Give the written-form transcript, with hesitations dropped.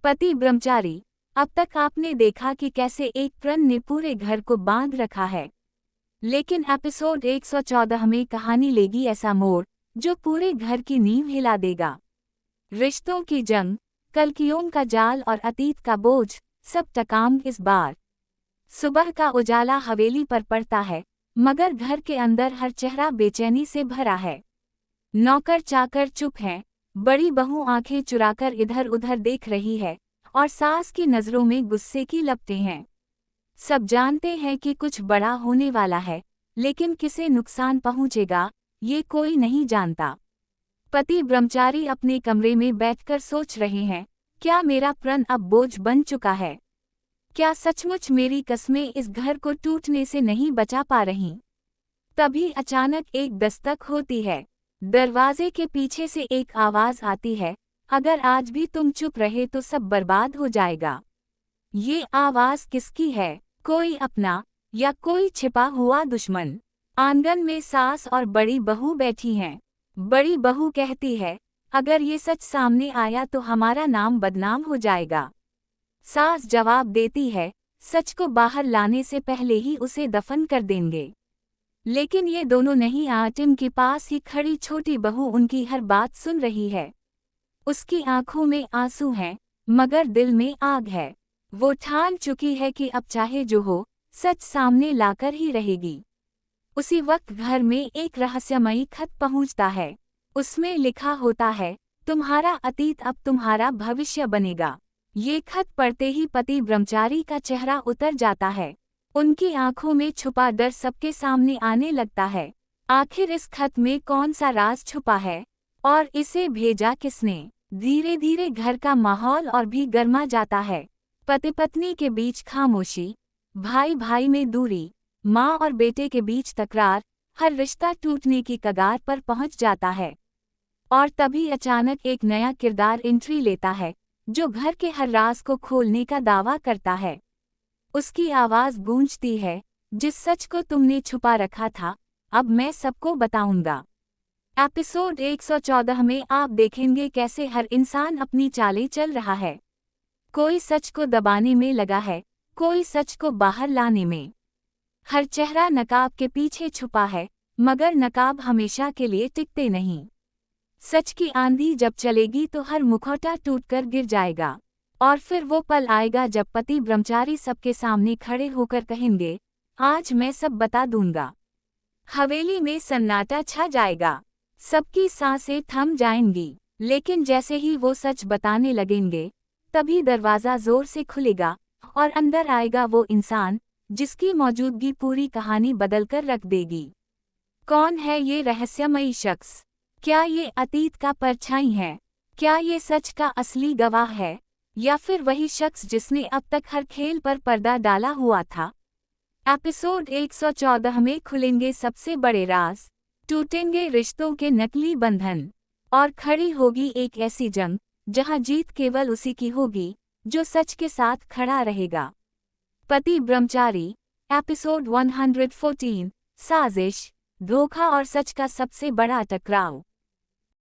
पति ब्रह्मचारी। अब तक आपने देखा कि कैसे एक प्रण ने पूरे घर को बांध रखा है, लेकिन एपिसोड 114 में कहानी लेगी ऐसा मोड़ जो पूरे घर की नींव हिला देगा। रिश्तों की जंग, कलकियों का जाल और अतीत का बोझ, सब टकाम इस बार। सुबह का उजाला हवेली पर पड़ता है, मगर घर के अंदर हर चेहरा बेचैनी से भरा है। नौकर चाकर चुप हैं, बड़ी बहू आंखें चुराकर इधर उधर देख रही है और सास की नजरों में गुस्से की लपटें हैं। सब जानते हैं कि कुछ बड़ा होने वाला है, लेकिन किसे नुकसान पहुंचेगा ये कोई नहीं जानता। पति ब्रह्मचारी अपने कमरे में बैठकर सोच रहे हैं, क्या मेरा प्रण अब बोझ बन चुका है? क्या सचमुच मेरी कस्में इस घर को टूटने से नहीं बचा पा रहीं? तभी अचानक एक दस्तक होती है। दरवाजे के पीछे से एक आवाज आती है, अगर आज भी तुम चुप रहे तो सब बर्बाद हो जाएगा। ये आवाज किसकी है? कोई अपना या कोई छिपा हुआ दुश्मन? आंगन में सास और बड़ी बहू बैठी हैं। बड़ी बहू कहती है, अगर ये सच सामने आया तो हमारा नाम बदनाम हो जाएगा। सास जवाब देती है, सच को बाहर लाने से पहले ही उसे दफन कर देंगे। लेकिन ये दोनों नहीं, आटिम के पास ही खड़ी छोटी बहू उनकी हर बात सुन रही है। उसकी आंखों में आंसू हैं, मगर दिल में आग है। वो ठान चुकी है कि अब चाहे जो हो, सच सामने लाकर ही रहेगी। उसी वक्त घर में एक रहस्यमयी खत पहुंचता है। उसमें लिखा होता है, तुम्हारा अतीत अब तुम्हारा भविष्य बनेगा। ये खत पढ़ते ही पति ब्रह्मचारी का चेहरा उतर जाता है। उनकी आंखों में छुपा डर सबके सामने आने लगता है। आखिर इस खत में कौन सा राज छुपा है और इसे भेजा किसने? धीरे धीरे घर का माहौल और भी गर्मा जाता है। पति पत्नी के बीच खामोशी, भाई भाई में दूरी, माँ और बेटे के बीच तकरार, हर रिश्ता टूटने की कगार पर पहुंच जाता है। और तभी अचानक एक नया किरदार एंट्री लेता है, जो घर के हर राज को खोलने का दावा करता है। उसकी आवाज गूंजती है, जिस सच को तुमने छुपा रखा था, अब मैं सबको बताऊंगा। एपिसोड 114 में आप देखेंगे कैसे हर इंसान अपनी चालें चल रहा है। कोई सच को दबाने में लगा है, कोई सच को बाहर लाने में। हर चेहरा नकाब के पीछे छुपा है, मगर नकाब हमेशा के लिए टिकते नहीं। सच की आंधी जब चलेगी तो हर मुखौटा टूटकर गिर जाएगा, और फिर वो पल आएगा जब पति ब्रह्मचारी सबके सामने खड़े होकर कहेंगे, आज मैं सब बता दूंगा। हवेली में सन्नाटा छा जाएगा, सबकी सांसें थम जाएंगी। लेकिन जैसे ही वो सच बताने लगेंगे, तभी दरवाजा जोर से खुलेगा और अंदर आएगा वो इंसान जिसकी मौजूदगी पूरी कहानी बदलकर रख देगी। कौन है ये रहस्यमयी शख्स? क्या ये अतीत का परछाई है? क्या ये सच का असली गवाह है, या फिर वही शख्स जिसने अब तक हर खेल पर पर्दा डाला हुआ था? एपिसोड 114 में खुलेंगे सबसे बड़े राज, टूटेंगे रिश्तों के नकली बंधन, और खड़ी होगी एक ऐसी जंग जहां जीत केवल उसी की होगी जो सच के साथ खड़ा रहेगा। पति ब्रह्मचारी, एपिसोड 114, साजिश, धोखा और सच का सबसे बड़ा टकराव।